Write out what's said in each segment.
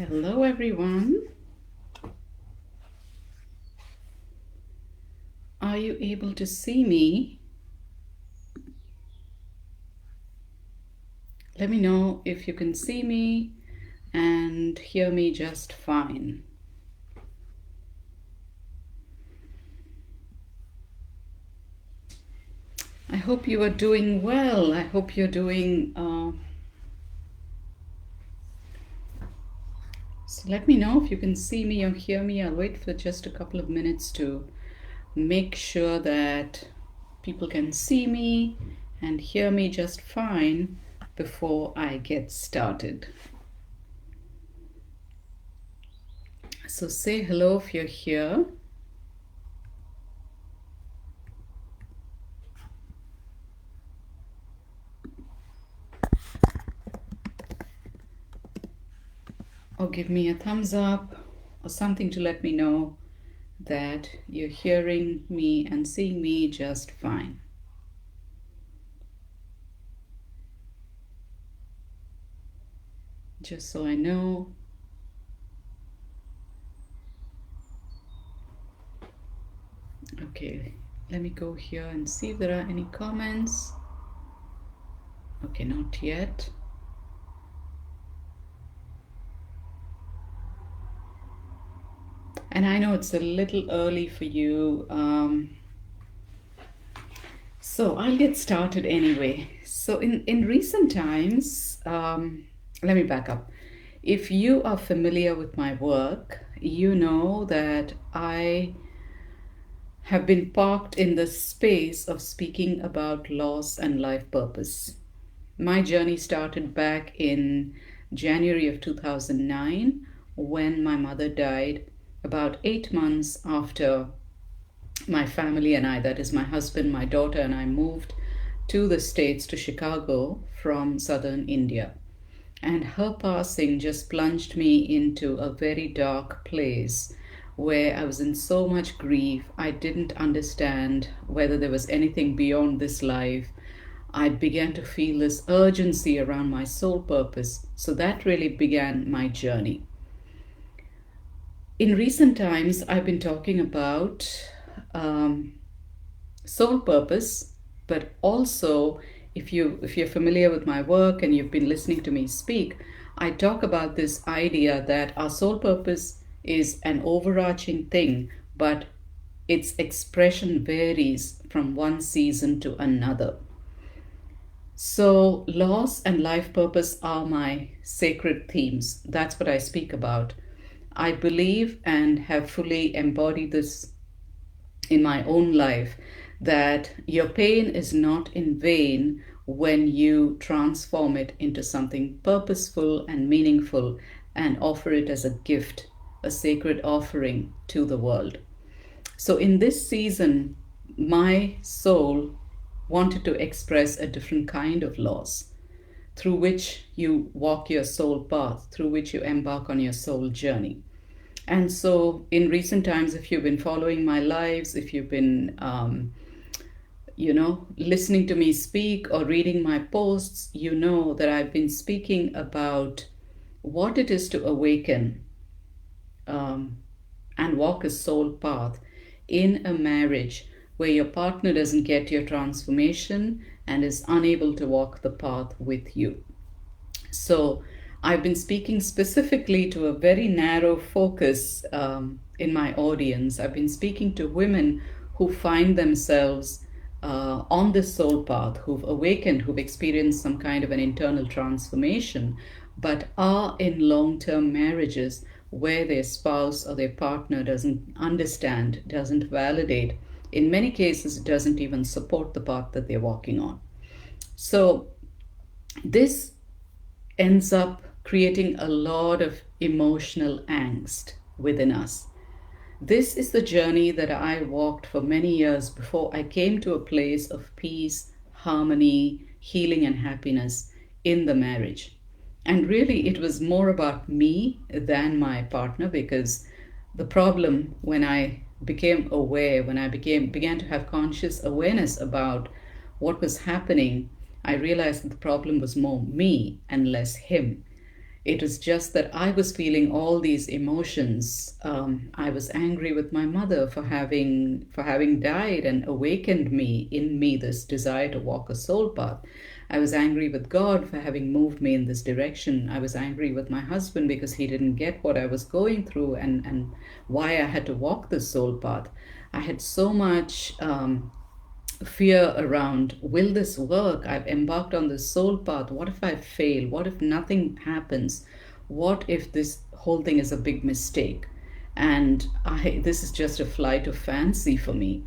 Hello, everyone. Are you able to see me? Let me know if you can see me and hear me just fine. I hope you are doing well. I hope you're doing. So let me know if you can see me or hear me. I'll wait for just a couple of minutes to make sure that people can see me and hear me just fine before I get started. So say hello if you're here. Or give me a thumbs up or something to let me know that you're hearing me and seeing me just fine. Just so I know. Okay, let me go here and see if there are any comments. Okay, not yet. And I know it's a little early for you. So I'll get started anyway. So in recent times, let me back up. If you are familiar with my work, you know that I have been parked in the space of speaking about loss and life purpose. My journey started back in January of 2009 when my mother died, about 8 months after my family and I, that is my husband, my daughter, and I moved to the States, to Chicago from southern India. And her passing just plunged me into a very dark place where I was in so much grief. I didn't understand whether there was anything beyond this life. I began to feel this urgency around my soul purpose. So that really began my journey. In recent times, I've been talking about soul purpose, but also if you're familiar with my work and you've been listening to me speak, I talk about this idea that our soul purpose is an overarching thing, but its expression varies from one season to another. So, loss and life purpose are my sacred themes. That's what I speak about. I believe and have fully embodied this in my own life, that your pain is not in vain when you transform it into something purposeful and meaningful and offer it as a gift, a sacred offering to the world. So, in this season, my soul wanted to express a different kind of loss through which you walk your soul path, through which you embark on your soul journey. And so, in recent times, if you've been following my lives, if you've been, listening to me speak or reading my posts, you know that I've been speaking about what it is to awaken and walk a soul path in a marriage where your partner doesn't get your transformation and is unable to walk the path with you. So, I've been speaking specifically to a very narrow focus in my audience. I've been speaking to women who find themselves on this soul path, who've awakened, who've experienced some kind of an internal transformation, but are in long term marriages where their spouse or their partner doesn't understand, doesn't validate, in many cases, doesn't even support the path that they're walking on. So, this ends up creating a lot of emotional angst within us. This is the journey that I walked for many years before I came to a place of peace, harmony, healing, and happiness in the marriage. And really, it was more about me than my partner, because the problem, when I became aware, when I began to have conscious awareness about what was happening, I realized that the problem was more me and less him. It was just that I was feeling all these emotions. I was angry with my mother for having died and awakened in me this desire to walk a soul path. I was angry with God for having moved me in this direction. I was angry with my husband because he didn't get what I was going through and why I had to walk this soul path. I had so much fear around, will this work? I've embarked on this soul path. What if I fail? What if nothing happens? What if this whole thing is a big mistake? And this is just a flight of fancy for me.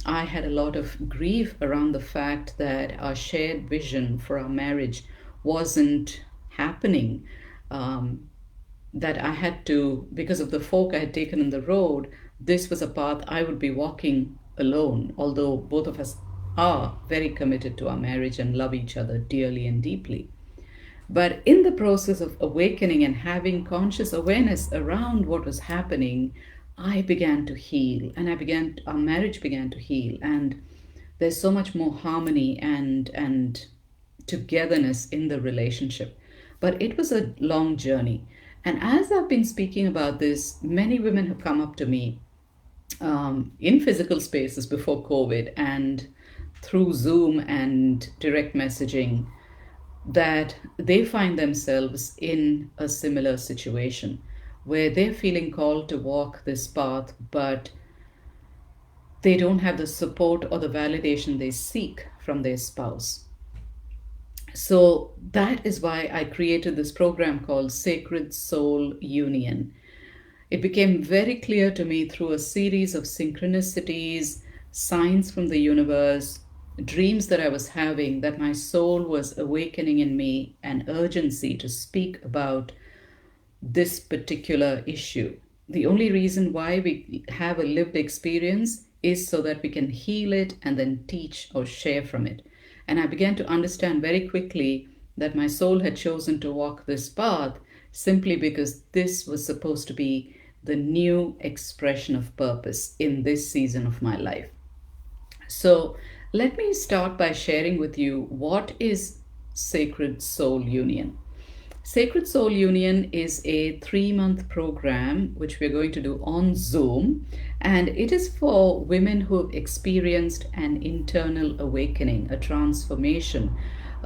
I had a lot of grief around the fact that our shared vision for our marriage wasn't happening. That I had to, because of the fork I had taken in the road, this was a path I would be walking alone, although both of us are very committed to our marriage and love each other dearly and deeply. But in the process of awakening and having conscious awareness around what was happening, I began to heal and our marriage began to heal. And there's so much more harmony and togetherness in the relationship. But it was a long journey. And as I've been speaking about this, many women have come up to me in physical spaces before COVID and through Zoom and direct messaging that they find themselves in a similar situation where they're feeling called to walk this path, but they don't have the support or the validation they seek from their spouse. So that is why I created this program called Sacred Soul Union. It became very clear to me through a series of synchronicities, signs from the universe, dreams that I was having, that my soul was awakening in me an urgency to speak about this particular issue. The only reason why we have a lived experience is so that we can heal it and then teach or share from it. And I began to understand very quickly that my soul had chosen to walk this path simply because this was supposed to be the new expression of purpose in this season of my life. So let me start by sharing with you what is Sacred Soul Union. Sacred Soul Union is a 3-month program which we're going to do on Zoom, and it is for women who have experienced an internal awakening, a transformation,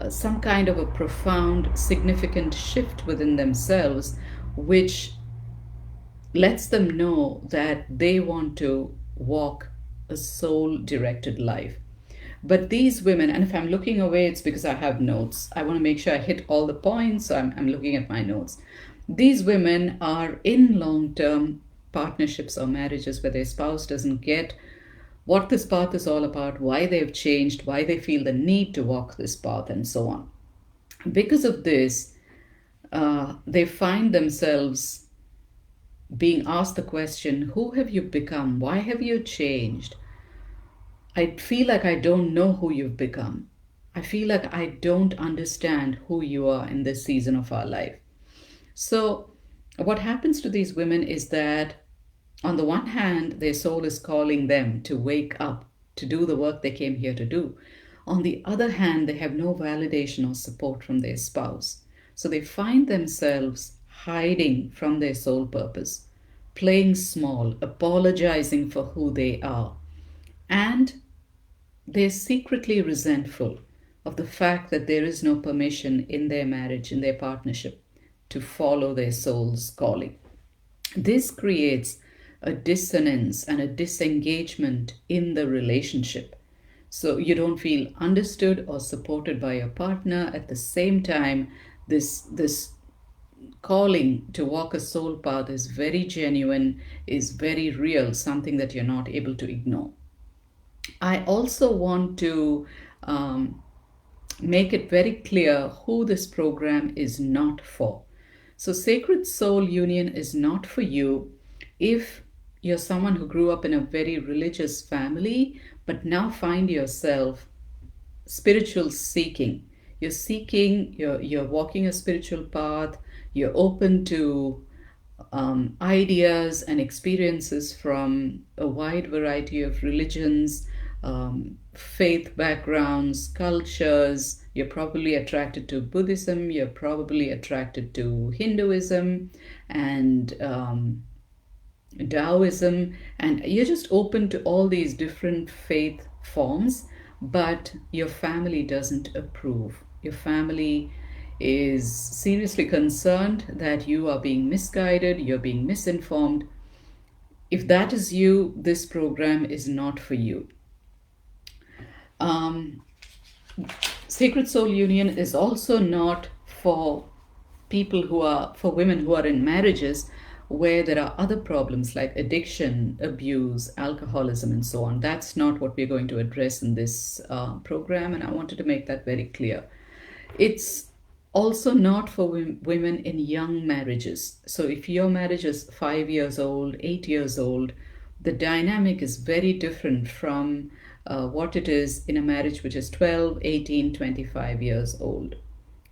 some kind of a profound, significant shift within themselves, which lets them know that they want to walk a soul directed life. But these women, and if I'm looking away, it's because I have notes. I want to make sure I hit all the points, so I'm looking at my notes. These women are in long term partnerships or marriages where their spouse doesn't get what this path is all about, why they've changed, why they feel the need to walk this path, and so on. Because of this, they find themselves being asked the question, who have you become? Why have you changed? I feel like I don't know who you've become. I feel like I don't understand who you are in this season of our life. So, what happens to these women is that, on the one hand, their soul is calling them to wake up, to do the work they came here to do. On the other hand, they have no validation or support from their spouse. So, they find themselves hiding from their soul purpose, playing small, apologizing for who they are. And they're secretly resentful of the fact that there is no permission in their marriage, in their partnership, to follow their soul's calling. This creates a dissonance and a disengagement in the relationship. So you don't feel understood or supported by your partner. At the same time, this calling to walk a soul path is very genuine, is very real, something that you're not able to ignore. I also want to make it very clear who this program is not for. So, Sacred Soul Union is not for you if you're someone who grew up in a very religious family, but now find yourself spiritual seeking. You're walking a spiritual path, you're open to ideas and experiences from a wide variety of religions, faith backgrounds, cultures. you're probably attracted to Buddhism, you're probably attracted to Hinduism and Taoism, and you're just open to all these different faith forms, but your family doesn't approve. Your family is seriously concerned that you are being misguided, you're being misinformed. If that is you, this program is not for you. Um, Sacred Soul Union is also not for for women who are in marriages where there are other problems like addiction, abuse, alcoholism, and so on. That's not what we're going to address in this program, and I wanted to make that very clear. It's also not for women in young marriages. So if your marriage is 5 years old, 8 years old, the dynamic is very different from what it is in a marriage which is 12, 18, 25 years old.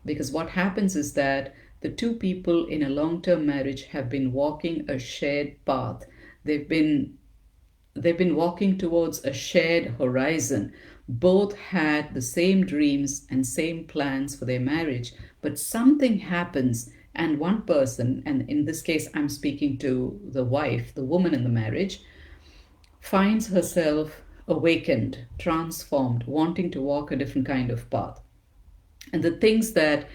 Because what happens is that the two people in a long term marriage have been walking a shared path. They've been they've been walking towards a shared horizon. Both had the same dreams and same plans for their marriage, but something happens, and one person, and in this case, I'm speaking to the wife, the woman in the marriage, finds herself awakened, transformed, wanting to walk a different kind of path. And the things that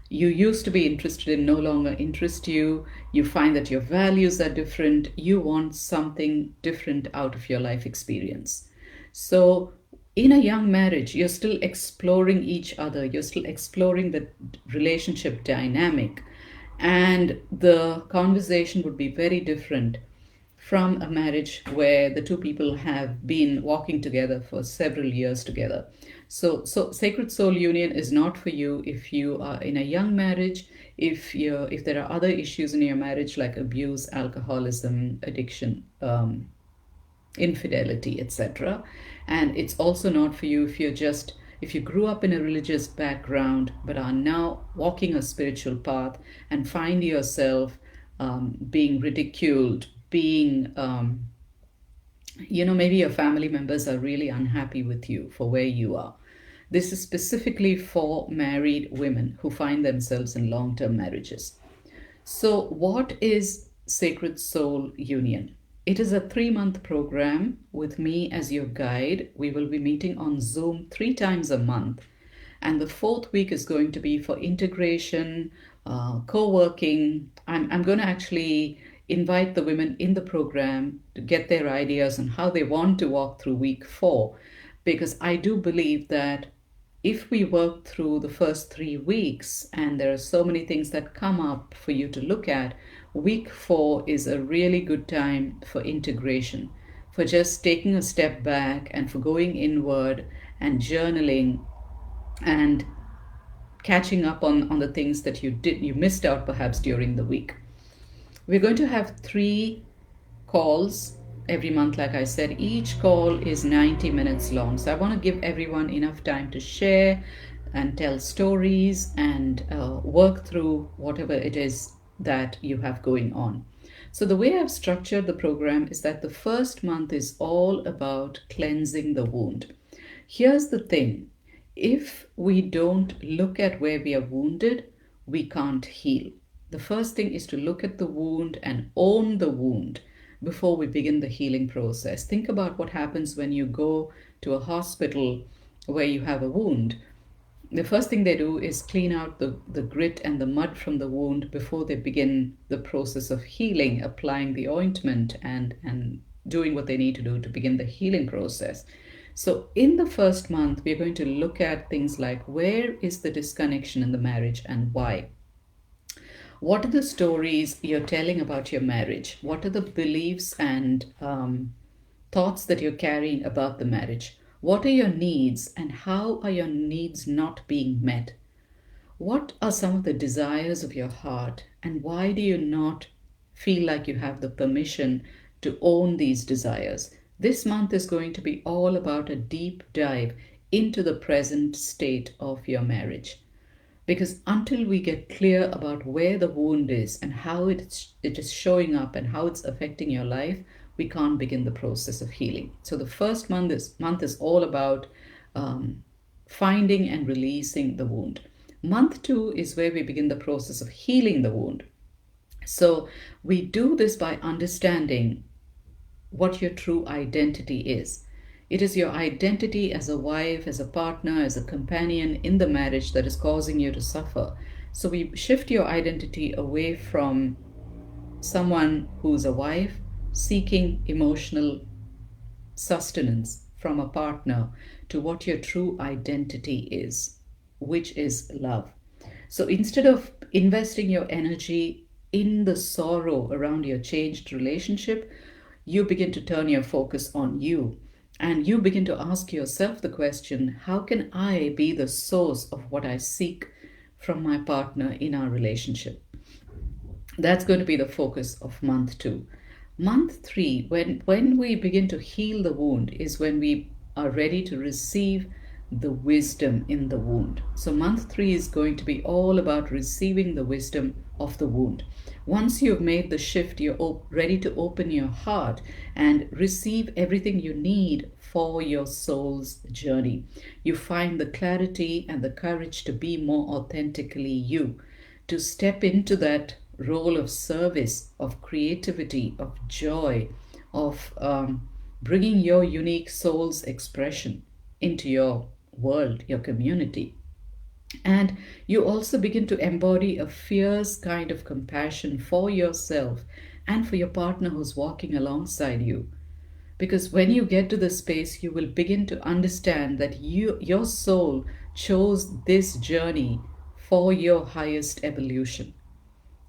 you used to be interested in no longer interest you. You find that your values are different. You want something different out of your life experience. So, in a young marriage, you're still exploring each other, you're still exploring the relationship dynamic, and the conversation would be very different from a marriage where the two people have been walking together for several years together. So Sacred Soul Union is not for you if you are in a young marriage, if there are other issues in your marriage like abuse, alcoholism, addiction, infidelity, etc. And it's also not for you if you grew up in a religious background but are now walking a spiritual path and find yourself being ridiculed, being maybe your family members are really unhappy with you for where you are. This is specifically for married women who find themselves in long-term marriages. So, what is Sacred Soul Union? It is a 3-month program with me as your guide. We will be meeting on Zoom 3 times a month. And the fourth week is going to be for integration, co working. I'm going to actually invite the women in the program to get their ideas on how they want to walk through week 4. Because I do believe that if we work through the first 3 weeks and there are so many things that come up for you to look at, week 4 is a really good time for integration, for just taking a step back and for going inward and journaling and catching up on the things that you missed out perhaps during the week. We're going to have 3 calls every month, like I said. Each call is 90 minutes long. So I want to give everyone enough time to share and tell stories and work through whatever it is that you have going on. So the way I've structured the program is that the first month is all about cleansing the wound. Here's the thing. If we don't look at where we are wounded, we can't heal. The first thing is to look at the wound and own the wound before we begin the healing process. Think about what happens when you go to a hospital where you have a wound. The first thing they do is clean out the grit and the mud from the wound before they begin the process of healing, applying the ointment and doing what they need to do to begin the healing process. So in the first month, we're going to look at things like where is the disconnection in the marriage and why? What are the stories you're telling about your marriage? What are the beliefs and thoughts that you're carrying about the marriage? What are your needs and how are your needs not being met? What are some of the desires of your heart and why do you not feel like you have the permission to own these desires? This month is going to be all about a deep dive into the present state of your marriage. Because until we get clear about where the wound is and how it is showing up and how it's affecting your life, we can't begin the process of healing. So the first month is all about finding and releasing the wound. Month two is where we begin the process of healing the wound. So we do this by understanding what your true identity is. It is your identity as a wife, as a partner, as a companion in the marriage that is causing you to suffer. So we shift your identity away from someone who's a wife seeking emotional sustenance from a partner to what your true identity is, which is love. So instead of investing your energy in the sorrow around your changed relationship, you begin to turn your focus on you. And you begin to ask yourself the question, how can I be the source of what I seek from my partner in our relationship? That's going to be the focus of month two. Month three, when we begin to heal the wound, is when we are ready to receive the wisdom in the wound. So, month three is going to be all about receiving the wisdom of the wound. Once you've made the shift, you're ready to open your heart and receive everything you need for your soul's journey. You find the clarity and the courage to be more authentically you, to step into that role of service, of creativity, of joy, of bringing your unique soul's expression into your world, your community. And you also begin to embody a fierce kind of compassion for yourself and for your partner who's walking alongside you. Because when you get to this space, you will begin to understand that your soul chose this journey for your highest evolution.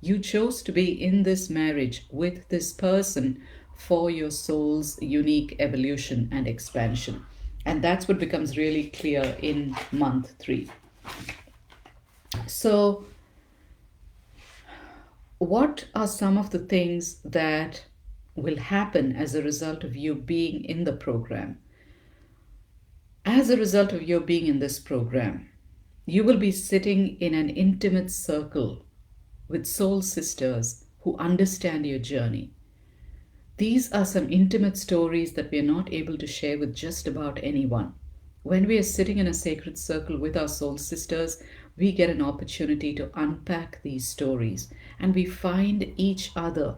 You chose to be in this marriage with this person for your soul's unique evolution and expansion. And that's what becomes really clear in month three. So, what are some of the things that will happen as a result of you being in the program? As a result of your being in this program, you will be sitting in an intimate circle with soul sisters who understand your journey. These are some intimate stories that we are not able to share with just about anyone. When we are sitting in a sacred circle with our soul sisters, we get an opportunity to unpack these stories and we find each other.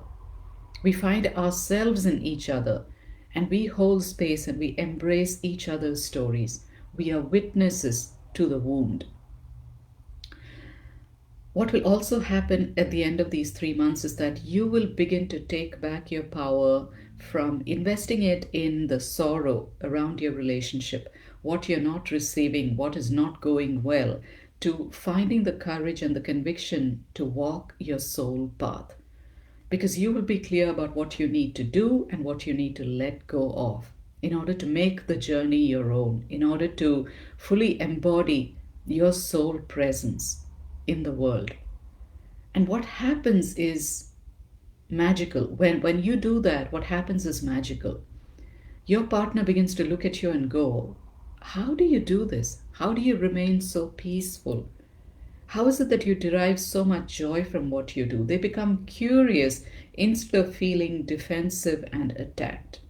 We find ourselves in each other and we hold space and we embrace each other's stories. We are witnesses to the wound. What will also happen at the end of these 3 months is that you will begin to take back your power from investing it in the sorrow around your relationship, what you're not receiving, what is not going well, to finding the courage and the conviction to walk your soul path. Because you will be clear about what you need to do and what you need to let go of in order to make the journey your own, in order to fully embody your soul presence in the world. And what happens is magical. When you do that, what happens is magical. Your partner begins to look at you and go, how do you do this? How do you remain so peaceful? How is it that you derive so much joy from what you do? They become curious instead of feeling defensive and attacked.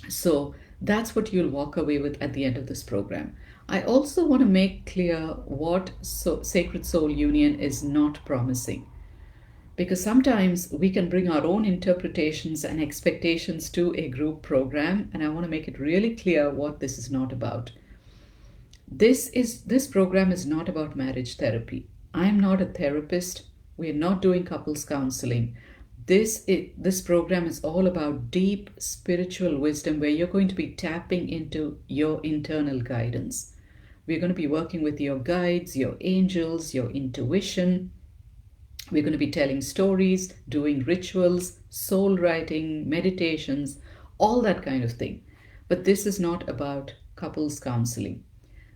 So that's what you'll walk away with at the end of this program. I also want to make clear what Sacred Soul Union is not promising. Because sometimes we can bring our own interpretations and expectations to a group program, and I want to make it really clear what this is not about. This program is not about marriage therapy. I'm not a therapist. We're not doing couples counseling. This program is all about deep spiritual wisdom where you're going to be tapping into your internal guidance. We're going to be working with your guides, your angels, your intuition. We're going to be telling stories, doing rituals, soul writing, meditations, all that kind of thing. But this is not about couples counseling.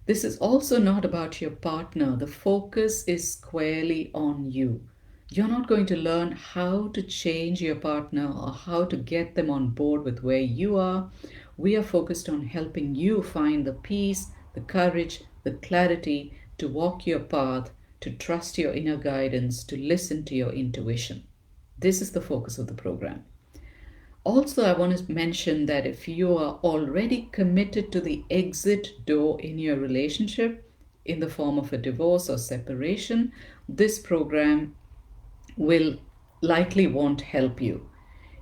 This is also not about your partner. The focus is squarely on you. You're not going to learn how to change your partner or how to get them on board with where you are. We are focused on helping you find the peace, the courage, the clarity to walk your path, to trust your inner guidance, to listen to your intuition. This is the focus of the program. Also, I want to mention that if you are already committed to the exit door in your relationship in the form of a divorce or separation, this program will likely won't help you.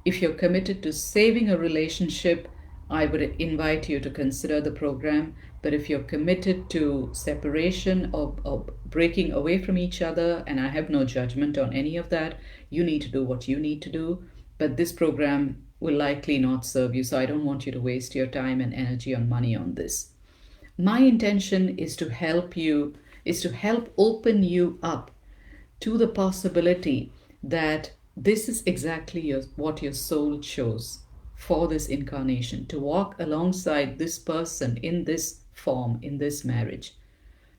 If you're committed to saving a relationship, I would invite you to consider the program. But if you're committed to separation or breaking away from each other, and I have no judgment on any of that, you need to do what you need to do. But this program will likely not serve you, so I don't want you to waste your time and energy on money on this. My intention is to help you, is to help open you up to the possibility that this is exactly what your soul chose for this incarnation, to walk alongside this person in this form, in this marriage,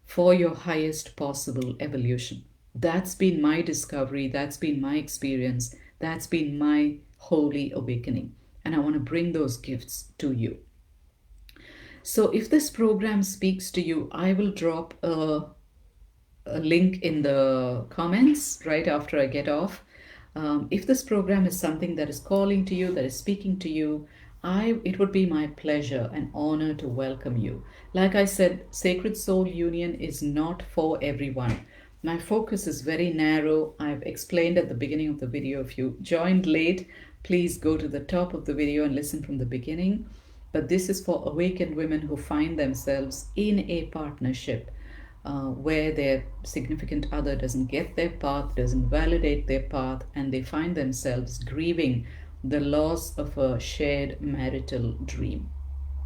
for your highest possible evolution. That's been my discovery, that's been my experience, that's been my holy awakening. And I want to bring those gifts to you. So if this program speaks to you, I will drop a link in the comments right after I get off. If this program is something that is calling to you, that is speaking to you, it would be my pleasure and honor to welcome you. Like I said, Sacred Soul Union is not for everyone. My focus is very narrow. I've explained at the beginning of the video. If you joined late, please go to the top of the video and listen from the beginning. But this is for awakened women who find themselves in a partnership where their significant other doesn't get their path, doesn't validate their path, and they find themselves grieving the loss of a shared marital dream.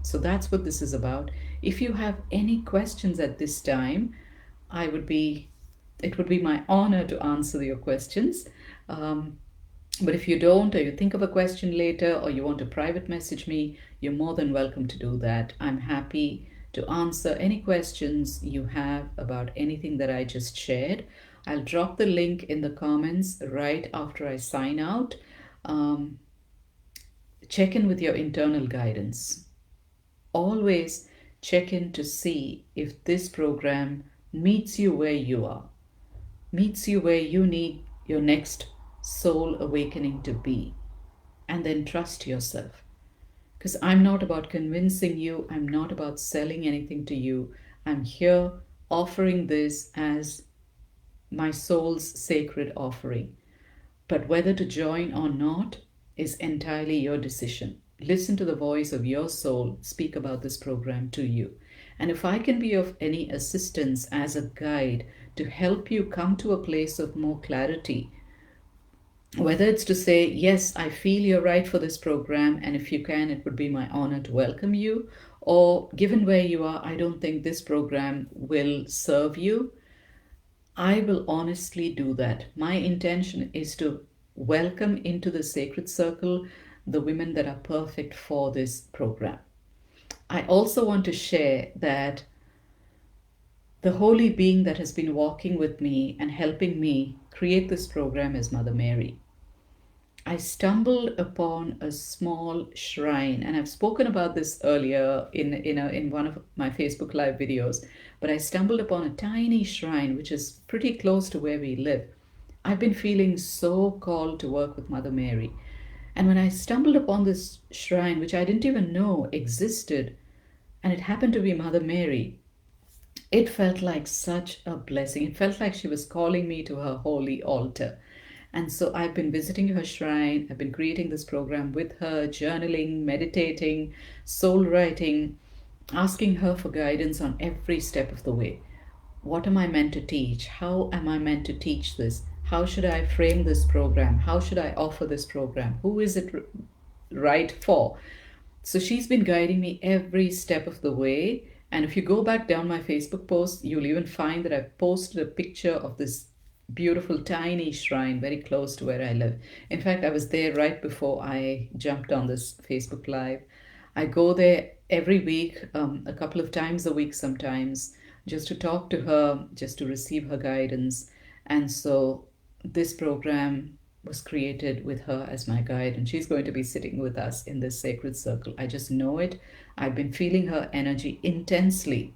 So that's what this is about. If you have any questions at this time, it would be my honor to answer your questions. But if you don't, or you think of a question later, or you want to private message me, you're more than welcome to do that. I'm happy to answer any questions you have about anything that I just shared. I'll drop the link in the comments right after I sign out. Check in with your internal guidance. Always check in to see if this program meets you where you are, meets you where you need your next soul awakening to be, and then trust yourself. Because I'm not about convincing you, I'm not about selling anything to you. I'm here offering this as my soul's sacred offering. But whether to join or not is entirely your decision. Listen to the voice of your soul speak about this program to you. And if I can be of any assistance as a guide to help you come to a place of more clarity, whether it's to say, yes, I feel you're right for this program, and if you can, it would be my honor to welcome you, or given where you are, I don't think this program will serve you, I will honestly do that. My intention is to welcome into the sacred circle the women that are perfect for this program. I also want to share that the holy being that has been walking with me and helping me create this program is Mother Mary. I stumbled upon a small shrine, and I've spoken about this earlier in one of my Facebook Live videos, but I stumbled upon a tiny shrine which is pretty close to where we live. I've been feeling so called to work with Mother Mary. And when I stumbled upon this shrine, which I didn't even know existed, and it happened to be Mother Mary, it felt like such a blessing. It felt like she was calling me to her holy altar. And so I've been visiting her shrine. I've been creating this program with her, journaling, meditating, soul writing, asking her for guidance on every step of the way. What am I meant to teach? How am I meant to teach this? How should I frame this program? How should I offer this program? Who is it right for? So she's been guiding me every step of the way. And if you go back down my Facebook post, you'll even find that I've posted a picture of this beautiful tiny shrine very close to where I live. In fact, I was there right before I jumped on this Facebook Live. I go there every week, a couple of times a week sometimes, just to talk to her, just to receive her guidance. And so this program was created with her as my guide, and she's going to be sitting with us in this sacred circle. I just know it. I've been feeling her energy intensely,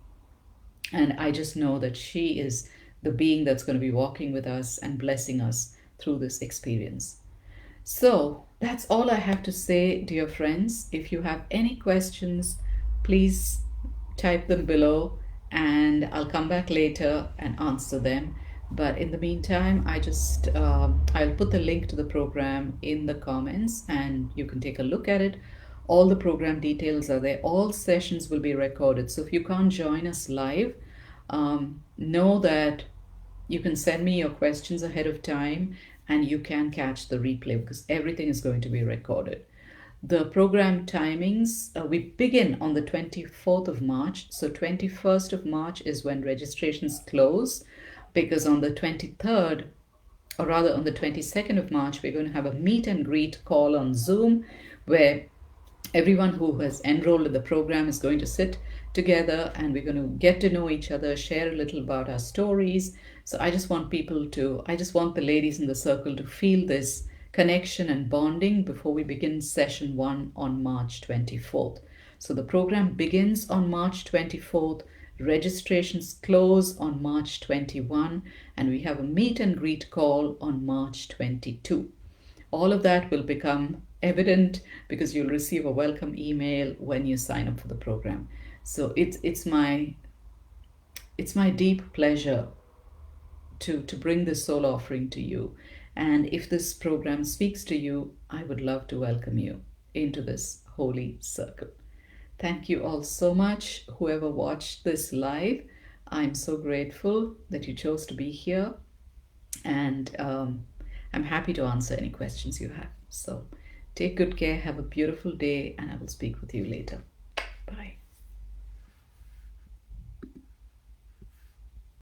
and I just know that she is the being that's going to be walking with us and blessing us through this experience. So that's all I have to say, dear friends. If you have any questions, please type them below and I'll come back later and answer them. But in the meantime, I'll put the link to the program in the comments and you can take a look at it. All the program details are there. All sessions will be recorded. So if you can't join us live, know that you can send me your questions ahead of time and you can catch the replay because everything is going to be recorded. The program timings, we begin on the 24th of March. So 21st of March is when registrations close because on the 23rd, or rather on the 22nd of March, we're going to have a meet and greet call on Zoom where everyone who has enrolled in the program is going to sit together and we're going to get to know each other, share a little about our stories. So I just want the ladies in the circle to feel this connection and bonding before we begin session one on March 24th. So the program begins on March 24th. Registrations close on March 21, and we have a meet and greet call on March 22. All of that will become evident because you'll receive a welcome email when you sign up for the program. So it's my deep pleasure to bring this soul offering to you. And if this program speaks to you, I would love to welcome you into this holy circle. Thank you all so much. Whoever watched this live, I'm so grateful that you chose to be here. And I'm happy to answer any questions you have. So take good care, have a beautiful day, and I will speak with you later. Bye.